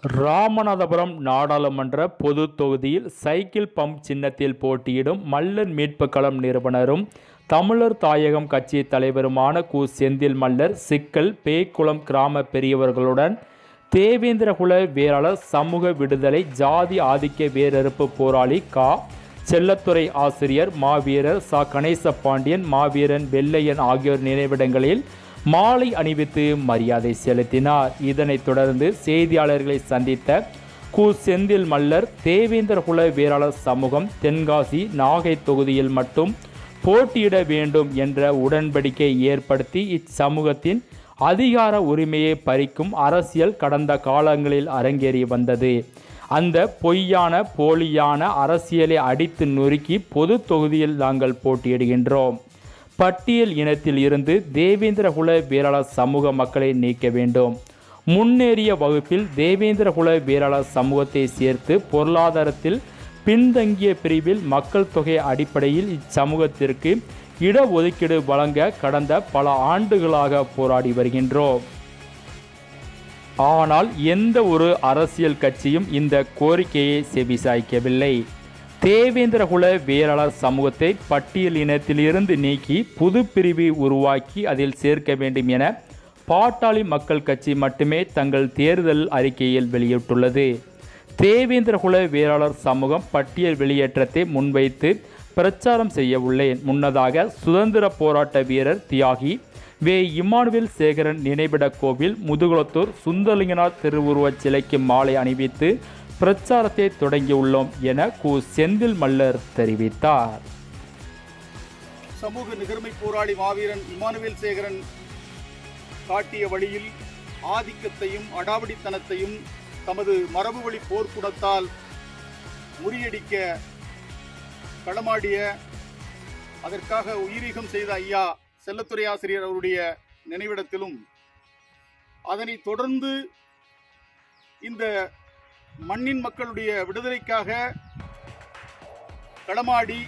ராமநாதபுரம் நாடாளுமன்ற பொது தொகுதியில் சைக்கிள் பம்ப் சின்னத்தில் போட்டியிடும் மல்லர் மீட்பு களம் நிறுவனரும் தமிழர் தாயகம் கட்சி தலைவருமான செந்தில் மல்லர் சிக்கல் பேய்குளம் கிராம பெரியவர்களுடன் தேவேந்திரகுல வேளாளர் சமூக விடுதலை ஜாதி ஆதிக்க வேரறுப்பு போராளி செல்லத்துறை ஆசிரியர் மாவீரர் கணேச பாண்டியன் மாவீரன் வெள்ளையன் ஆகியோர் நினைவிடங்களில் மாலை அணிவித்து மரியாதை செலுத்தினார். இதனைத் தொடர்ந்து செய்தியாளர்களை சந்தித்த செந்தில் மல்லர் தேவேந்திரகுல வேளாளர் சமூகம் தென்காசி நாகை தொகுதியில் மட்டும் போட்டியிட வேண்டும் என்ற உடன்படிக்கை ஏற்படுத்தி இச்சமூகத்தின் அதிகார உரிமையை பறிக்கும் அரசியல் கடந்த காலங்களில் அரங்கேறி வந்தது. அந்த பொய்யான போலியான அரசியலை அடித்து நொறுக்கி பொது தொகுதியில் நாங்கள் போட்டியிடுகின்றோம். பட்டியல் இனத்தில் இருந்து தேவேந்திரகுல வேளாளர் சமூக மக்களை நீக்க வேண்டும். முன்னேறிய வகுப்பில் தேவேந்திரகுல வேளாளர் சமூகத்தை சேர்த்து பொருளாதாரத்தில் பின்தங்கிய பிரிவில் மக்கள் தொகை அடிப்படையில் இச்சமூகத்திற்கு இடஒதுக்கீடு வழங்க கடந்த பல ஆண்டுகளாக போராடி வருகின்றோம். ஆனால் எந்த ஒரு அரசியல் கட்சியும் இந்த கோரிக்கையை செவிசாய்க்கவில்லை. தேவேந்திரகுல வேளாளர் சமூகத்தை பட்டியல் இனத்திலிருந்து நீக்கி புது பிரிவை உருவாக்கி அதில் சேர்க்க வேண்டும் என பாட்டாளி மக்கள் கட்சி மட்டுமே தங்கள் தேர்தல் அறிக்கையில் வெளியிட்டுள்ளது. தேவேந்திரகுல வேளாளர் சமூகம் பட்டியல் வெளியேற்றத்தை முன்வைத்து பிரச்சாரம் செய்ய உள்ளேன். முன்னதாக சுதந்திர போராட்ட வீரர் தியாகி இமானுவேல் சேகரன் நினைவிட கோவில் முதுகுளத்தூர் சுந்தரலிங்கநாத் திருவுருவச் சிலைக்கு மாலை அணிவித்து பிரச்சாரத்தை தொடங்கியுள்ளோம் என செந்தில் மல்லர் தெரிவித்தார். சமூக நிகர்மை போராளி மாவீரன் இமானுவேல் சேகரன் காட்டிய வழியில் ஆதிக்கத்தையும் அடாவடித்தனத்தையும் தமது மரபு வழி போர்க்குணத்தால் முறியடிக்க களமாடிய அதற்காக உயிரீகம் செய்த ஐயா செல்லத்துறை ஆசிரியர் அவருடைய நினைவிடத்திலும் அதனை தொடர்ந்து இந்த மண்ணின் மக்களுடைய விடுதலைக்காக களமாடி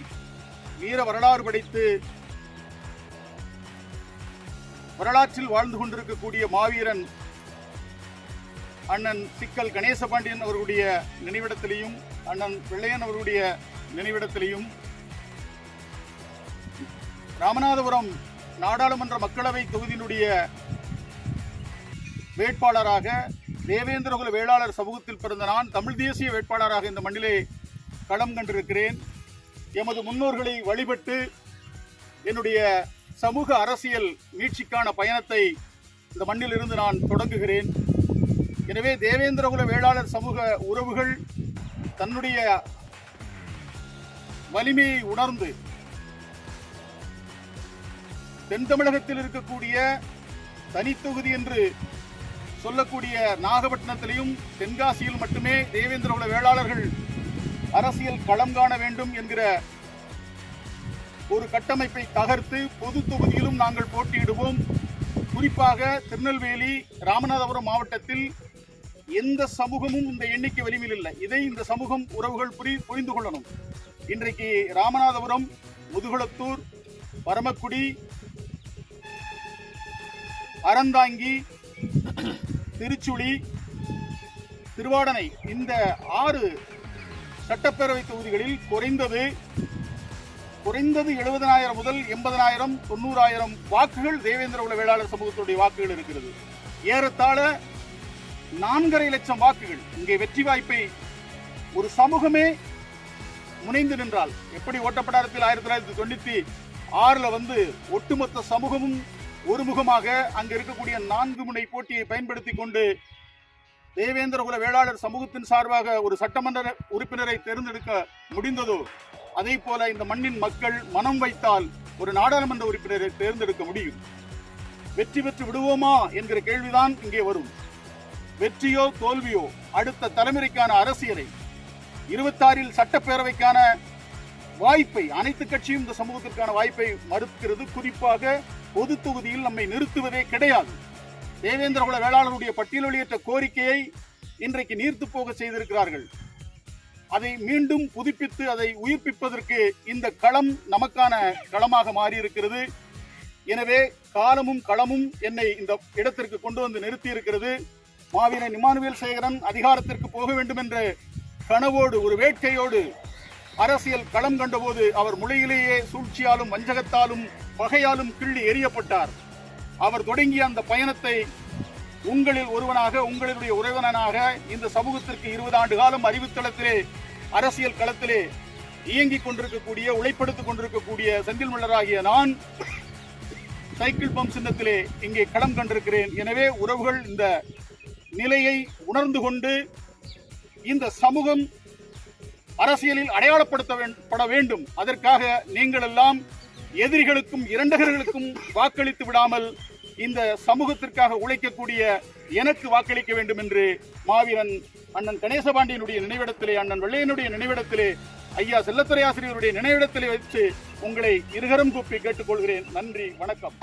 வீர வரலாறு படைத்து வரலாற்றில் வாழ்ந்து கொண்டிருக்கக்கூடிய மாவீரன் அண்ணன் சிக்கல் கணேச பாண்டியன் அவர்களுடைய நினைவிடத்திலையும் அண்ணன் வெள்ளையன் அவர்களுடைய நினைவிடத்திலையும் ராமநாதபுரம் நாடாளுமன்ற மக்களவை தொகுதியினுடைய வேட்பாளராக தேவேந்திரகுல வேளாளர் சமூகத்தில் பிறந்த நான் தமிழ் தேசிய வேட்பாளராக இந்த மண்ணிலே களம் கண்டிருக்கிறேன். எமது முன்னோர்களை வழிபட்டு என்னுடைய சமூக அரசியல் மீட்சிக்கான பயணத்தை இந்த மண்ணிலிருந்து நான் தொடங்குகிறேன். எனவே தேவேந்திரகுல வேளாளர் சமூக உறவுகள் தன்னுடைய வலிமையை உணர்ந்து தென் தமிழகத்தில் இருக்கக்கூடிய தனித்தொகுதி என்று சொல்லக்கூடிய நாகப்பட்டினத்திலையும் தென்காசியில் மட்டுமே தேவேந்திரகுல வேளாளர்கள் அரசியல் களம் காண வேண்டும் என்கிற ஒரு கட்டமைப்பை தகர்த்து பொது தொகுதியிலும் நாங்கள் போட்டியிடுவோம். குறிப்பாக திருநெல்வேலி ராமநாதபுரம் மாவட்டத்தில் எந்த சமூகமும் இந்த எண்ணிக்கை வலிமையில் இல்லை. இதை இந்த சமூகம் உறவுகள் புரிந்து கொள்ளணும். இன்றைக்கு ராமநாதபுரம், முதுகுளத்தூர், பரமக்குடி, அறந்தாங்கி, திருச்சுழி, திருவாடனை இந்த 6 சட்டப்பேரவை தொகுதிகளில் குறைந்தது 70,000 முதல் 80,000 90,000 வாக்குகள் தேவேந்திரகுல வேளாளர் சமூகத்துடைய வாக்குகள் இருக்கிறது. ஏறத்தாழ 4.5 லட்சம் வாக்குகள். இங்கே வெற்றி வாய்ப்பை ஒரு சமூகமே முனைந்து நின்றால் எப்படி ஓட்டப்படாரத்தில் 1996 ஒட்டுமொத்த சமூகமும் ஒருமுகமாக அங்கு இருக்கக்கூடிய 4 முனை போட்டியை பயன்படுத்தி கொண்டு தேவேந்திரகுல வேளாளர் சமூகத்தின் சார்பாக ஒரு சட்டமன்ற உறுப்பினரை தேர்ந்தெடுக்க முடிந்ததோ அதே போல இந்த மண்ணின் மக்கள் மனம் வைத்தால் ஒரு நாடாளுமன்ற உறுப்பினரை தேர்ந்தெடுக்க முடியும். வெற்றி பெற்று விடுவோமா என்கிற கேள்விதான் இங்கே வரும். வெற்றியோ தோல்வியோ அடுத்த தலைமுறைக்கான அரசியலை 26 சட்டப்பேரவைக்கான வாய்ப்பை அனைத்து கட்சியும் இந்த சமூகத்திற்கான வாய்ப்பை மறுக்கிறது. குறிப்பாக பொது தொகுதியில் நம்மை நிறுத்துவதே கிடையாது. தேவேந்திரகுல வேளாளருடைய பட்டியல் வெளியேற்ற கோரிக்கையை இன்றைக்கு நீர்த்து போக செய்திருக்கிறார்கள். அதை மீண்டும் புதுப்பித்து அதை உயிர்ப்பிப்பதற்கு இந்த களம் நமக்கான களமாக மாறியிருக்கிறது. எனவே காலமும் களமும் என்னை இந்த இடத்திற்கு கொண்டு வந்து நிறுத்தி இருக்கிறது. மாவீரன் இமானுவேல் சேகரன் அதிகாரத்திற்கு போக வேண்டும் என்ற கனவோடு ஒரு வேட்கையோடு அரசியல் களம் கண்டபோது அவர் முளையிலேயே சூழ்ச்சியாலும் வஞ்சகத்தாலும் பகையாலும் கிள்ளி எறியப்பட்டார். அவர் தொடங்கிய அந்த பயணத்தை உங்களில் ஒருவனாக, உங்களுடைய உறவினனாக இந்த சமூகத்திற்கு 20 ஆண்டு காலம் அறிவுத்தளத்திலே அரசியல் களத்திலே இயங்கிக் கொண்டிருக்கக்கூடிய, உழைப்படுத்திக் கொண்டிருக்கக்கூடிய செந்தில் மல்லராகிய நான் சைக்கிள் பம்ப் சின்னத்திலே இங்கே களம் கண்டிருக்கிறேன். எனவே உறவுகள் இந்த நிலையை உணர்ந்து கொண்டு இந்த சமூகம் அரசியலில் அடையாளப்படுத்தப்பட வேண்டும். அதற்காக நீங்கள் எல்லாம் எதிரிகளுக்கும் இரண்டகர்களுக்கும் வாக்களித்து விடாமல் இந்த சமூகத்திற்காக உழைக்கக்கூடிய எனக்கு வாக்களிக்க வேண்டும் என்று மாவீரன் அண்ணன் கணேசபாண்டியனுடைய நினைவிடத்திலே, அண்ணன் வெள்ளையனுடைய நினைவிடத்திலே, ஐயா செல்லத்துறை ஆசிரியருடைய நினைவிடத்திலே வச்சு உங்களை இருகரம் கூப்பி கேட்டுக்கொள்கிறேன். நன்றி, வணக்கம்.